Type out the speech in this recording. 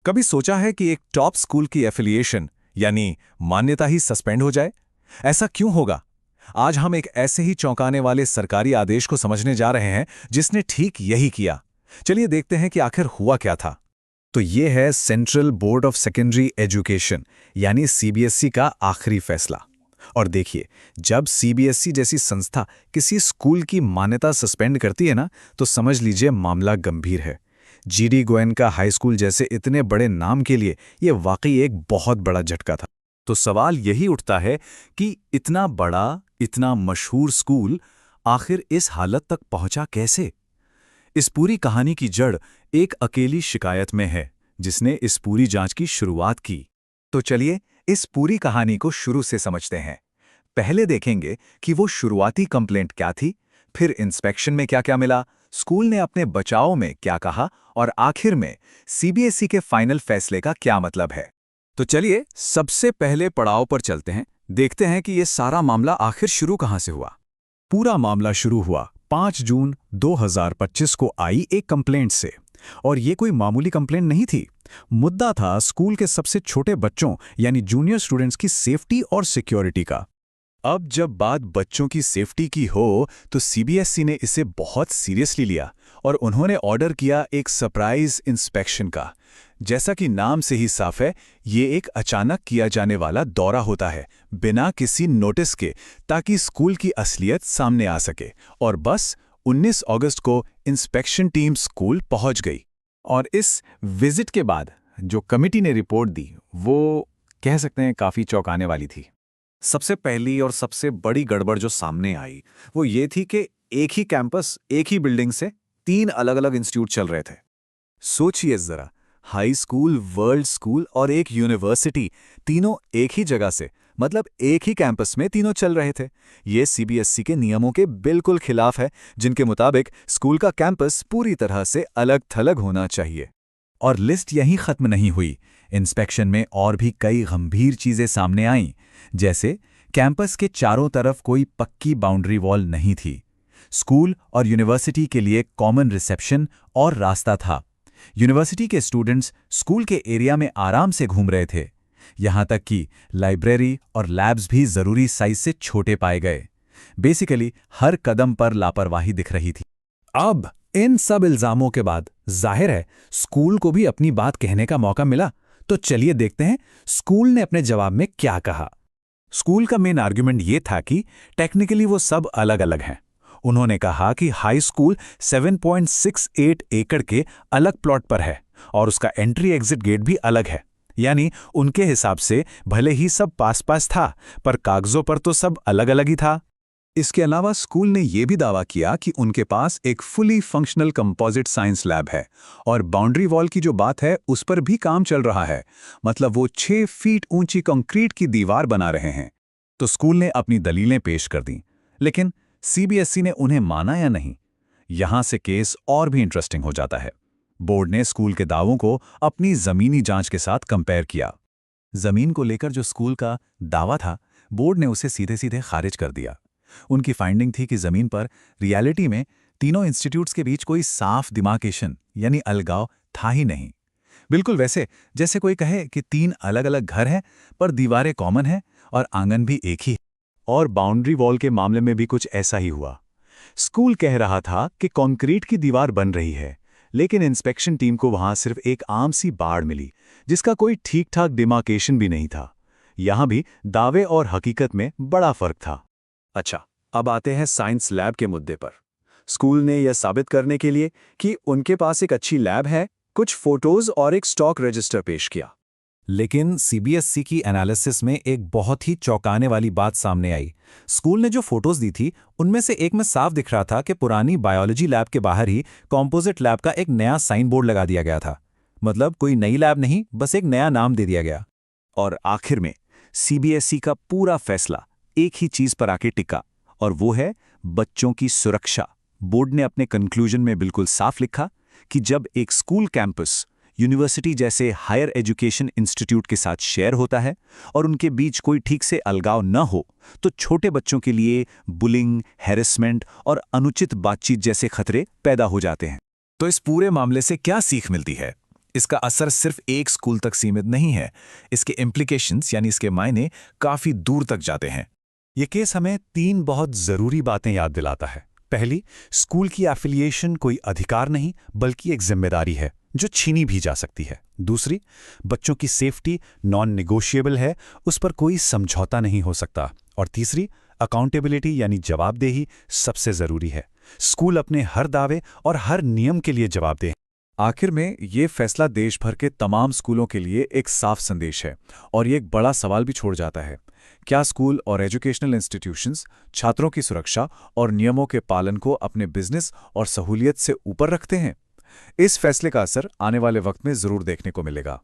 कभी सोचा है कि एक टॉप स्कूल की एफिलिएशन यानी मान्यता ही सस्पेंड हो जाए? ऐसा क्यों होगा? आज हम एक ऐसे ही चौंकाने वाले सरकारी आदेश को समझने जा रहे हैं जिसने ठीक यही किया। चलिए देखते हैं कि आखिर हुआ क्या था। तो ये है central board of secondary education यानी सीबीएसई का आखिरी फैसला। और देखिए, जब सीबीएसई जैसी संस्था किसी स्कूल की मान्यता सस्पेंड करती है ना, तो समझ लीजिए मामला गंभीर है। जीडी गोयनका हाई स्कूल जैसे इतने बड़े नाम के लिए ये वाकई एक बहुत बड़ा झटका था। तो सवाल यही उठता है कि इतना बड़ा, इतना मशहूर स्कूल आखिर इस हालत तक पहुंचा कैसे? इस पूरी कहानी की जड़ एक अकेली शिकायत में है, जिसने इस पूरी जांच की शुरुआत की। तो चलिए इस पूरी कहानी को शुरू से समझते हैं। पहले देखेंगे कि वो शुरुआती कंप्लेंट क्या थी, फिर इंस्पेक्शन में क्या क्या मिला, स्कूल ने अपने बचाव में क्या कहा और आखिर में सीबीएसई के फाइनल फैसले का क्या मतलब है। तो चलिए सबसे पहले पड़ाव पर चलते हैं, देखते हैं कि ये सारा मामला आखिर शुरू कहां से हुआ। पूरा मामला शुरू हुआ 5 जून 2025 को आई एक कंप्लेंट से। और ये कोई मामूली कंप्लेंट नहीं थी। मुद्दा था स्कूल के सबसे छोटे बच्चों यानी जूनियर स्टूडेंट्स की सेफ्टी और सिक्योरिटी का। अब जब बात बच्चों की सेफ्टी की हो, तो सीबीएसई ने इसे बहुत सीरियसली लिया और उन्होंने ऑर्डर किया एक सरप्राइज इंस्पेक्शन का। जैसा कि नाम से ही साफ है, ये एक अचानक किया जाने वाला दौरा होता है, बिना किसी नोटिस के, ताकि स्कूल की असलियत सामने आ सके। और बस 19 अगस्त को इंस्पेक्शन टीम स्कूल पहुंच गई। और इस विजिट के बाद जो कमिटी ने रिपोर्ट दी, वो कह सकते हैं काफ़ी चौंकाने वाली थी। सबसे पहली और सबसे बड़ी गड़बड़ जो सामने आई, वो ये थी कि एक ही कैंपस, एक ही बिल्डिंग से 3 अलग-अलग इंस्टीट्यूट चल रहे थे। सोचिए जरा, हाई स्कूल, वर्ल्ड स्कूल और एक यूनिवर्सिटी, तीनों एक ही जगह से, मतलब एक ही कैंपस में तीनों चल रहे थे। ये सीबीएसई के नियमों के बिल्कुल खिलाफ है, जिनके मुताबिक स्कूल का कैंपस पूरी तरह से अलग-थलग होना चाहिए। और लिस्ट यहीं खत्म नहीं हुई। इंस्पेक्शन में और भी कई गंभीर चीजें सामने आईं, जैसे कैंपस के चारों तरफ कोई पक्की बाउंड्री वॉल नहीं थी। स्कूल और यूनिवर्सिटी के लिए कॉमन रिसेप्शन और रास्ता था। यूनिवर्सिटी के स्टूडेंट्स स्कूल के एरिया में आराम से घूम रहे थे। यहां तक कि लाइब्रेरी और लैब्स भी जरूरी साइज से छोटे पाए गए। बेसिकली हर कदम पर लापरवाही दिख रही थी। अब इन सब इल्जामों के बाद जाहिर है स्कूल को भी अपनी बात कहने का मौका मिला। तो चलिए देखते हैं स्कूल ने अपने जवाब में क्या कहा। स्कूल का मेन आर्गुमेंट ये था कि टेक्निकली वो सब अलग-अलग हैं। उन्होंने कहा कि हाई स्कूल 7.68 एकड़ के अलग प्लॉट पर है और उसका एंट्री एग्जिट गेट भी अलग है। यानी उनके हिसाब से भले ही सब पास-पास था, पर कागजों पर तो सब अलग-अलग ही था। इसके अलावा स्कूल ने यह भी दावा किया कि उनके पास एक fully functional composite science lab है और बाउंड्री वॉल की जो बात है उस पर भी काम चल रहा है। मतलब वो 6 फीट ऊंची कंक्रीट की दीवार बना रहे हैं। तो स्कूल ने अपनी दलीलें पेश कर दी, लेकिन सीबीएसई ने उन्हें माना या नहीं। यहां से केस और भी इंटरेस्टिंग हो जाता है। बोर्ड ने स्कूल के दावों को अपनी जमीनी जांच के साथ कंपेयर किया। जमीन को लेकर जो स्कूल का दावा था, बोर्ड ने उसे सीधे सीधे खारिज कर दिया। उनकी फाइंडिंग थी कि जमीन पर रियलिटी में तीनों इंस्टीट्यूट्स के बीच कोई साफ डिमार्केशन यानी अलगाव था ही नहीं। बिल्कुल वैसे जैसे कोई कहे कि 3 अलग-अलग घर हैं, पर दीवारें कॉमन हैं और आंगन भी एक ही है। और बाउंड्री वॉल के मामले में भी कुछ ऐसा ही हुआ। स्कूल कह रहा था कि कंक्रीट की दीवार बन रही है, लेकिन इंस्पेक्शन टीम को वहां सिर्फ एक आम सी बाड़ मिली, जिसका कोई ठीक-ठाक डिमार्केशन भी नहीं था। यहां भी दावे और हकीकत में बड़ा फर्क था। अच्छा, अब आते हैं साइंस लैब के मुद्दे पर। स्कूल ने यह साबित करने के लिए कि उनके पास एक अच्छी लैब है, कुछ फोटोज और एक स्टॉक रजिस्टर पेश किया। लेकिन सीबीएसई की एनालिसिस में एक बहुत ही चौंकाने वाली बात सामने आई। स्कूल ने जो फोटोज दी थी, उनमें से एक में साफ दिख रहा था कि पुरानी बायोलॉजी लैब के बाहर ही कॉम्पोजिट लैब का एक नया साइन बोर्ड लगा दिया गया था। मतलब कोई नई लैब नहीं, बस एक नया नाम दे दिया गया। और आखिर में सीबीएसई का पूरा फैसला एक ही चीज पर आके टिका, और वो है बच्चों की सुरक्षा। बोर्ड ने अपने कंक्लूजन में बिल्कुल साफ लिखा कि जब एक स्कूल कैंपस यूनिवर्सिटी जैसे हायर एजुकेशन इंस्टीट्यूट के साथ शेयर होता है और उनके बीच कोई ठीक से अलगाव न हो, तो छोटे बच्चों के लिए बुलिंग, हैरेसमेंट और अनुचित बातचीत जैसे खतरे पैदा हो जाते हैं। तो इस पूरे मामले से क्या सीख मिलती है? इसका असर सिर्फ एक स्कूल तक सीमित नहीं है, इसके इम्प्लीकेशंस यानी इसके मायने काफी दूर तक जाते हैं। ये केस हमें 3 बहुत जरूरी बातें याद दिलाता है। पहली, स्कूल की एफिलिएशन कोई अधिकार नहीं बल्कि एक जिम्मेदारी है जो छीनी भी जा सकती है। दूसरी, बच्चों की सेफ्टी नॉन नेगोशिएबल है, उस पर कोई समझौता नहीं हो सकता। और तीसरी, अकाउंटेबिलिटी यानी जवाबदेही सबसे जरूरी है। स्कूल अपने हर दावे और हर नियम के लिए जवाबदेह। आखिर में ये फैसला देश भर के तमाम स्कूलों के लिए एक साफ संदेश है और ये एक बड़ा सवाल भी छोड़ जाता है। क्या स्कूल और एजुकेशनल इंस्टीट्यूशंस छात्रों की सुरक्षा और नियमों के पालन को अपने बिजनेस और सहूलियत से ऊपर रखते हैं? इस फैसले का असर आने वाले वक्त में जरूर देखने को मिलेगा।